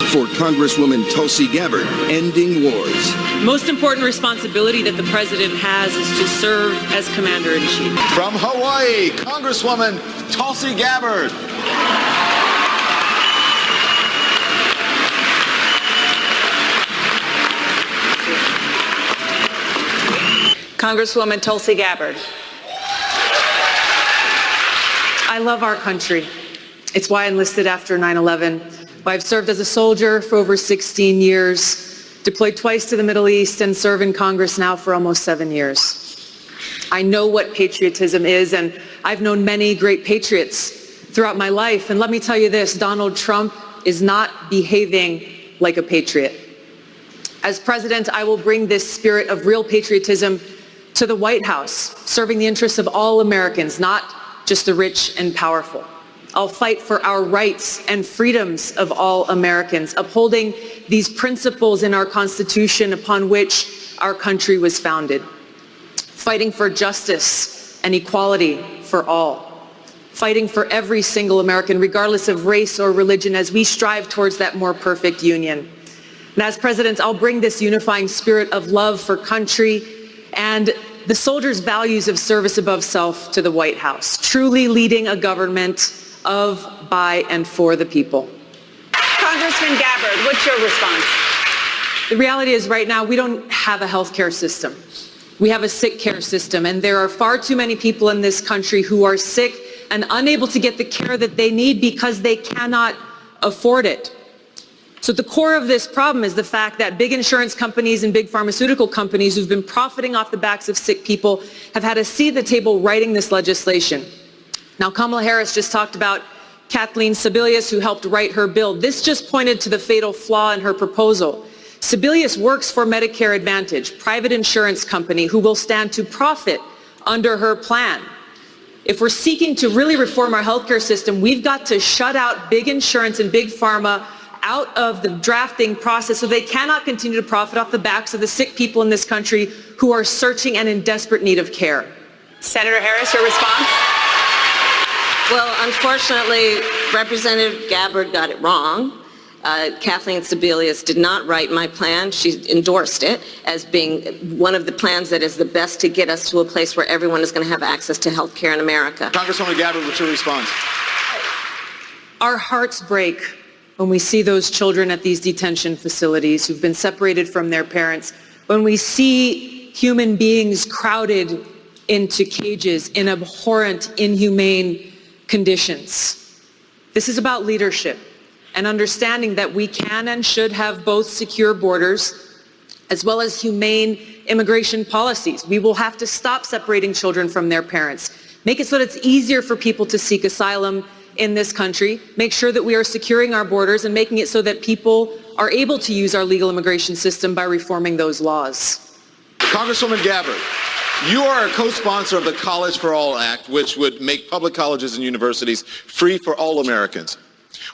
For Congresswoman Tulsi Gabbard, ending wars. The most important responsibility that the president has is to serve as commander-in-chief. From Hawaii, Congresswoman Tulsi Gabbard. Congresswoman Tulsi Gabbard. I love our country. It's why I enlisted after 9/11. Why I've served as a soldier for over 16 years, deployed twice to the Middle East, and serve in Congress now for almost 7 years. I know what patriotism is, and I've known many great patriots throughout my life. And let me tell you this, Donald Trump is not behaving like a patriot. As president, I will bring this spirit of real patriotism to the White House, serving the interests of all Americans, not just the rich and powerful. I'll fight for our rights and freedoms of all Americans, upholding these principles in our Constitution upon which our country was founded. Fighting for justice and equality for all. Fighting for every single American, regardless of race or religion, as we strive towards that more perfect union. And as president, I'll bring this unifying spirit of love for country and the soldiers' values of service above self to the White House, truly leading a government of, by, and for the people. Congressman Gabbard, what's your response? The reality is right now we don't have a health care system. We have a sick care system, and there are far too many people in this country who are sick and unable to get the care that they need because they cannot afford it. So at the core of this problem is the fact that big insurance companies and big pharmaceutical companies who've been profiting off the backs of sick people have had a seat at the table writing this legislation. Now, Kamala Harris just talked about Kathleen Sebelius, who helped write her bill. This just pointed to the fatal flaw in her proposal. Sebelius works for Medicare Advantage, private insurance company who will stand to profit under her plan. If we're seeking to really reform our healthcare system, we've got to shut out big insurance and big pharma out of the drafting process so they cannot continue to profit off the backs of the sick people in this country who are searching and in desperate need of care. Senator Harris, your response? Well, unfortunately, Representative Gabbard got it wrong. Kathleen Sebelius did not write my plan. She endorsed it as being one of the plans that is the best to get us to a place where everyone is going to have access to health care in America. Congresswoman Gabbard, what's your response? Our hearts break when we see those children at these detention facilities who've been separated from their parents, when we see human beings crowded into cages in abhorrent, inhumane conditions. This is about leadership and understanding that we can and should have both secure borders as well as humane immigration policies. We will have to stop separating children from their parents, make it so that it's easier for people to seek asylum in this country, make sure that we are securing our borders and making it so that people are able to use our legal immigration system by reforming those laws. Congresswoman Gabbard, you are a co-sponsor of the College for All Act, which would make public colleges and universities free for all Americans.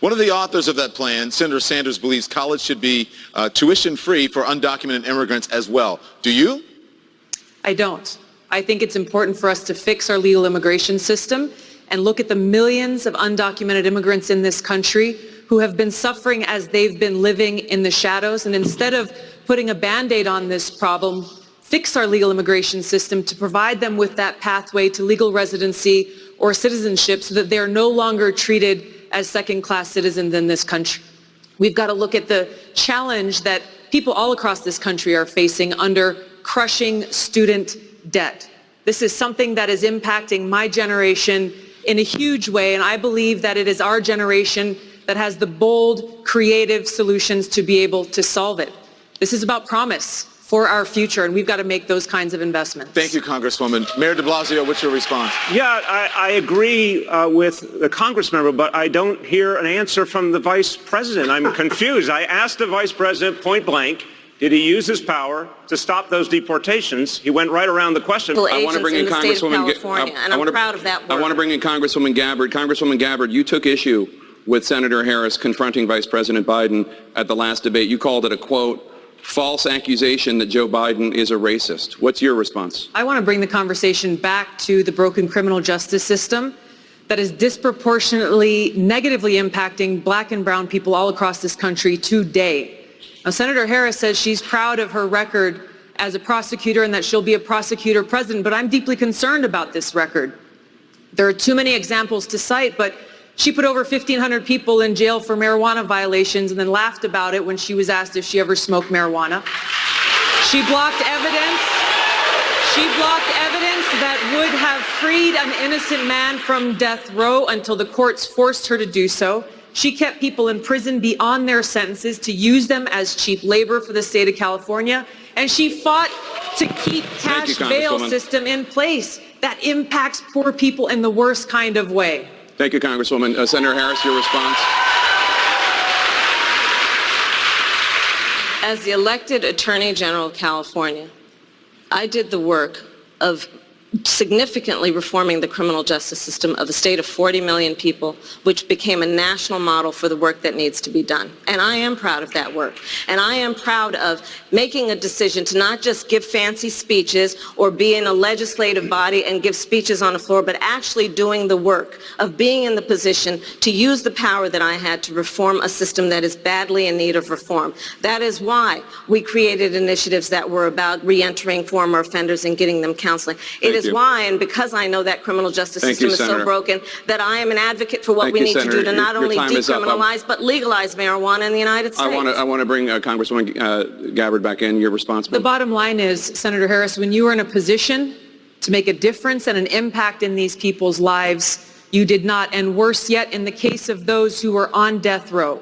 One of the authors of that plan, Senator Sanders, believes college should be tuition-free for undocumented immigrants as well. Do you? I don't. I think it's important for us to fix our legal immigration system and look at the millions of undocumented immigrants in this country who have been suffering as they've been living in the shadows. And instead of putting a Band-Aid on this problem, fix our legal immigration system to provide them with that pathway to legal residency or citizenship so that they're no longer treated as second-class citizens in this country. We've got to look at the challenge that people all across this country are facing under crushing student debt. This is something that is impacting my generation in a huge way, and I believe that it is our generation that has the bold, creative solutions to be able to solve it. This is about promise for our future, and we've got to make those kinds of investments. Thank you, Congresswoman. Mayor de Blasio, what's your response? Yeah, I agree with the Congress member, but I don't hear an answer from the Vice President. I'm confused. I asked the Vice President point blank, did he use his power to stop those deportations? He went right around the question. I want to bring in Congresswoman California, and I'm proud of that work. I want to bring in Congresswoman Gabbard. Congresswoman Gabbard, you took issue with Senator Harris confronting Vice President Biden at the last debate. You called it a, quote, false accusation that Joe Biden is a racist. What's your response? I want to bring the conversation back to the broken criminal justice system that is disproportionately negatively impacting black and brown people all across this country today. Now, Senator Harris says she's proud of her record as a prosecutor and that she'll be a prosecutor president, but I'm deeply concerned about this record. There are too many examples to cite, but she put over 1,500 people in jail for marijuana violations and then laughed about it when she was asked if she ever smoked marijuana. She blocked evidence that would have freed an innocent man from death row until the courts forced her to do so. She kept people in prison beyond their sentences to use them as cheap labor for the state of California. And she fought to keep cash bail system in place that impacts poor people in the worst kind of way. Thank you, Congresswoman. Senator Harris, your response. As the elected Attorney General of California, I did the work of significantly reforming the criminal justice system of a state of 40 million people, which became a national model for the work that needs to be done. And I am proud of that work. And I am proud of making a decision to not just give fancy speeches or be in a legislative body and give speeches on the floor, but actually doing the work of being in the position to use the power that I had to reform a system that is badly in need of reform. That is why we created initiatives that were about reentering former offenders and getting them counseling. It is why, and because I know that criminal justice system is so broken, that I am an advocate for what we need to do to not only decriminalize but legalize marijuana in the United States. I want to bring Congresswoman Gabbard back in. Your response. The bottom line is, Senator Harris, when you were in a position to make a difference and an impact in these people's lives, you did not. And worse yet, in the case of those who were on death row,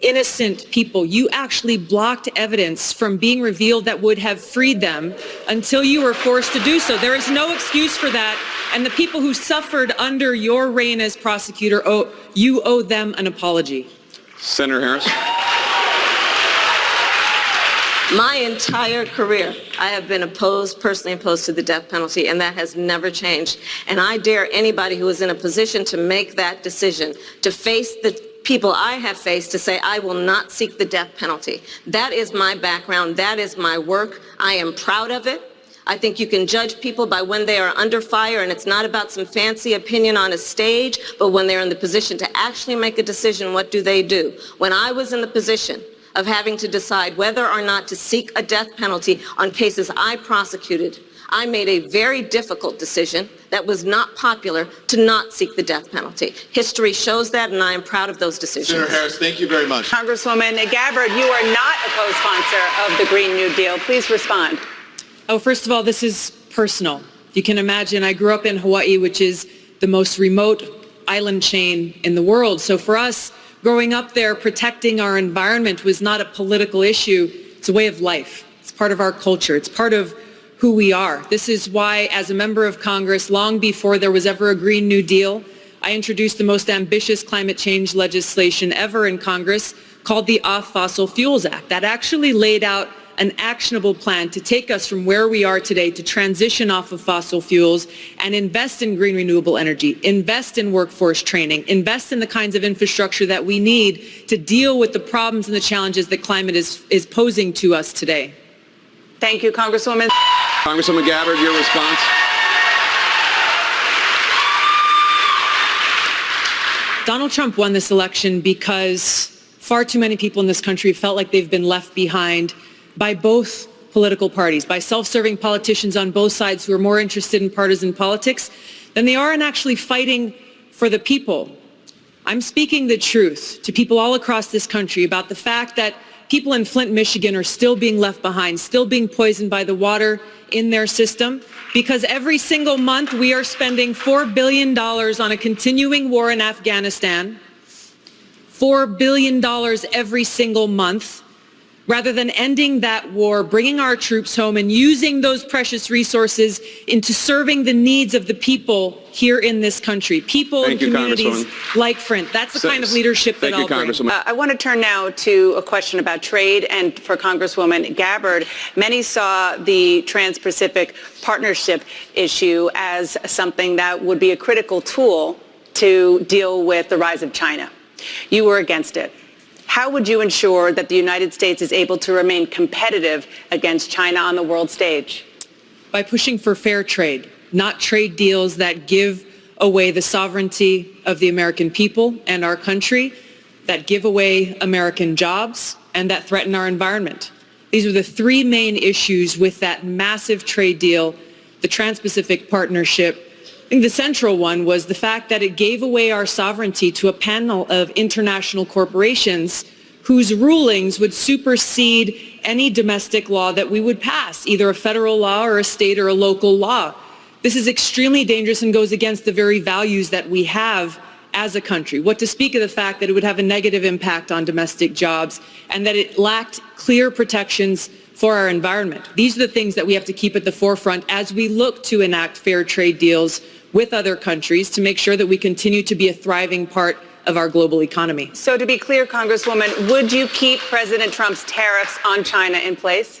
innocent people, you actually blocked evidence from being revealed that would have freed them until you were forced to do so. There is no excuse for that. And the people who suffered under your reign as prosecutor, you owe them an apology. Senator Harris. My entire career, I have been personally opposed to the death penalty, and that has never changed. And I dare anybody who is in a position to make that decision, to face the people I have faced, to say, I will not seek the death penalty. That is my background. That is my work. I am proud of it. I think you can judge people by when they are under fire, and it's not about some fancy opinion on a stage, but when they're in the position to actually make a decision, what do they do? When I was in the position of having to decide whether or not to seek a death penalty on cases I prosecuted, I made a very difficult decision that was not popular to not seek the death penalty. History shows that, and I am proud of those decisions. Senator Harris, thank you very much. Congresswoman Gabbard, you are not a co-sponsor of the Green New Deal. Please respond. Oh, first of all, this is personal. You can imagine I grew up in Hawaii, which is the most remote island chain in the world. So for us, growing up there, protecting our environment was not a political issue. It's a way of life. It's part of our culture. It's part of who we are. This is why, as a member of Congress, long before there was ever a Green New Deal, I introduced the most ambitious climate change legislation ever in Congress, called the Off Fossil Fuels Act. That actually laid out an actionable plan to take us from where we are today to transition off of fossil fuels and invest in green renewable energy, invest in workforce training, invest in the kinds of infrastructure that we need to deal with the problems and the challenges that climate is posing to us today. Thank you, Congresswoman. Congresswoman Gabbard, your response. Donald Trump won this election because far too many people in this country felt like they've been left behind by both political parties, by self-serving politicians on both sides who are more interested in partisan politics than they are in actually fighting for the people. I'm speaking the truth to people all across this country about the fact that people in Flint, Michigan are still being left behind, still being poisoned by the water in their system, because every single month we are spending $4 billion on a continuing war in Afghanistan, $4 billion every single month, rather than ending that war, bringing our troops home and using those precious resources into serving the needs of the people here in this country, people and communities like Flint. That's the kind of leadership that I'll bring. I want to turn now to a question about trade, and for Congresswoman Gabbard. Many saw the Trans-Pacific Partnership issue as something that would be a critical tool to deal with the rise of China. You were against it. How would you ensure that the United States is able to remain competitive against China on the world stage? By pushing for fair trade, not trade deals that give away the sovereignty of the American people and our country, that give away American jobs, and that threaten our environment. These are the three main issues with that massive trade deal, the Trans-Pacific Partnership. I think the central one was the fact that it gave away our sovereignty to a panel of international corporations whose rulings would supersede any domestic law that we would pass, either a federal law or a state or a local law. This is extremely dangerous and goes against the very values that we have as a country. What to speak of the fact that it would have a negative impact on domestic jobs and that it lacked clear protections for our environment. These are the things that we have to keep at the forefront as we look to enact fair trade deals with other countries to make sure that we continue to be a thriving part of our global economy. So to be clear, Congresswoman, would you keep President Trump's tariffs on China in place?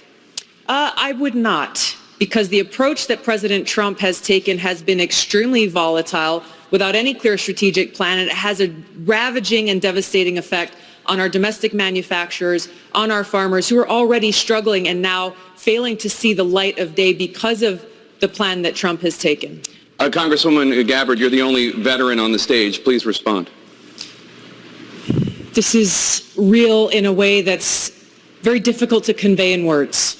I would not, because the approach that President Trump has taken has been extremely volatile without any clear strategic plan, and it has a ravaging and devastating effect on our domestic manufacturers, on our farmers who are already struggling and now failing to see the light of day because of the plan that Trump has taken. Congresswoman Gabbard, you're the only veteran on the stage. Please respond. This is real in a way that's very difficult to convey in words.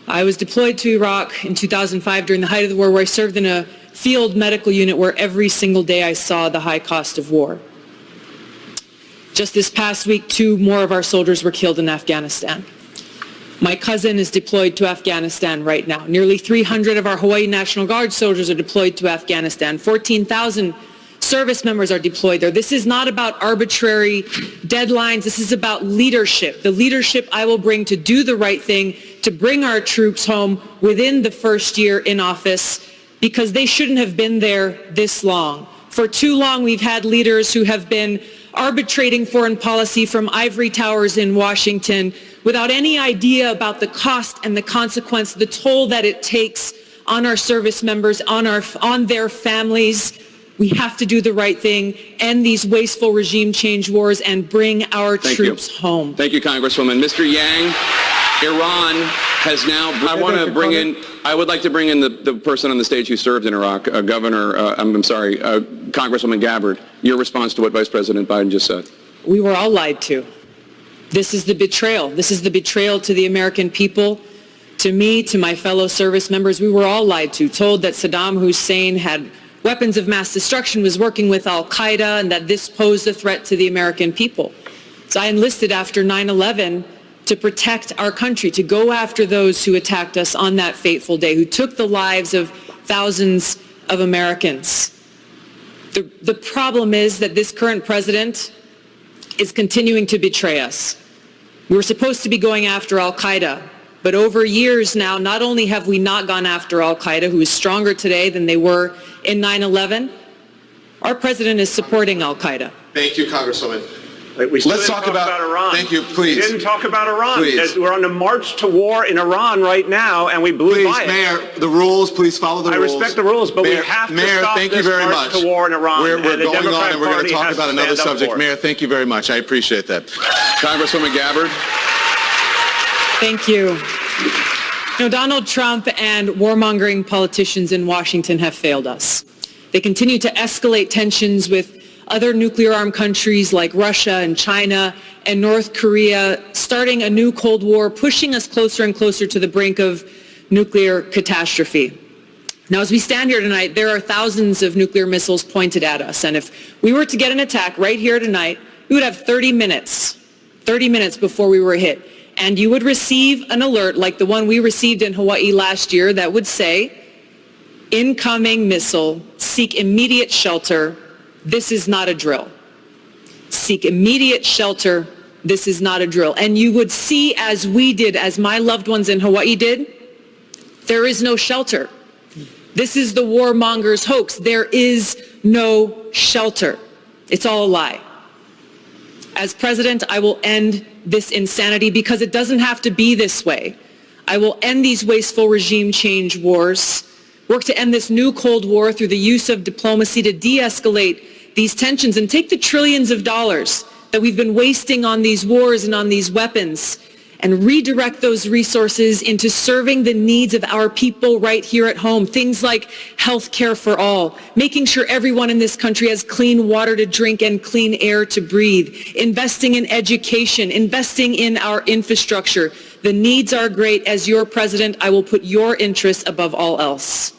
I was deployed to Iraq in 2005 during the height of the war, where I served in a field medical unit where every single day I saw the high cost of war. Just this past week, 2 more of our soldiers were killed in Afghanistan. My cousin is deployed to Afghanistan right now. Nearly 300 of our Hawaii National Guard soldiers are deployed to Afghanistan. 14,000 service members are deployed there. This is not about arbitrary deadlines. This is about leadership. The leadership I will bring to do the right thing, to bring our troops home within the first year in office, because they shouldn't have been there this long. For too long, we've had leaders who have been arbitrating foreign policy from ivory towers in Washington without any idea about the cost and the consequence, the toll that it takes on our service members, on their families. We have to do the right thing, end these wasteful regime change wars, and bring our troops home. Thank you, Congresswoman. Mr. Yang, Iran has now, I would like to bring in the person on the stage who served in Iraq, Congresswoman Gabbard. Your response to what Vice President Biden just said. We were all lied to. This is the betrayal. This is the betrayal to the American people, to me, to my fellow service members. We were all lied to, told that Saddam Hussein had weapons of mass destruction, was working with al-Qaeda, and that this posed a threat to the American people. So I enlisted after 9/11 to protect our country, to go after those who attacked us on that fateful day, who took the lives of thousands of Americans. The problem is that this current president is continuing to betray us. We were supposed to be going after al-Qaeda, but over years now, not only have we not gone after al-Qaeda, who is stronger today than they were in 9/11, our president is supporting al-Qaeda. Thank you, Congresswoman. Let's talk about Iran. Thank you, please. We didn't talk about Iran. Please. We're on the march to war in Iran right now, and we blew by it. Mayor, the rules, please follow the rules. I respect the rules, but we have to stop this march to war in Iron. We're going on, and we're going to talk about another subject. Mayor, thank you very much. I appreciate that. Congresswoman Gabbard. Thank you. Donald Trump and warmongering politicians in Washington have failed us. They continue to escalate tensions with other nuclear-armed countries like Russia and China and North Korea, starting a new Cold War, pushing us closer and closer to the brink of nuclear catastrophe. Now, as we stand here tonight, there are thousands of nuclear missiles pointed at us, and if we were to get an attack right here tonight, we would have 30 minutes before we were hit. And you would receive an alert like the one we received in Hawaii last year that would say, incoming missile, seek immediate shelter. This is not a drill. Seek immediate shelter. This is not a drill. And you would see, as we did, as my loved ones in Hawaii did, there is no shelter. This is the warmonger's hoax. There is no shelter. It's all a lie. As president, I will end this insanity because it doesn't have to be this way. I will end these wasteful regime change wars, work to end this new Cold War through the use of diplomacy to de-escalate these tensions, and take the trillions of dollars that we've been wasting on these wars and on these weapons and redirect those resources into serving the needs of our people right here at home. Things like health care for all, making sure everyone in this country has clean water to drink and clean air to breathe, investing in education, investing in our infrastructure. The needs are great. As your president, I will put your interests above all else.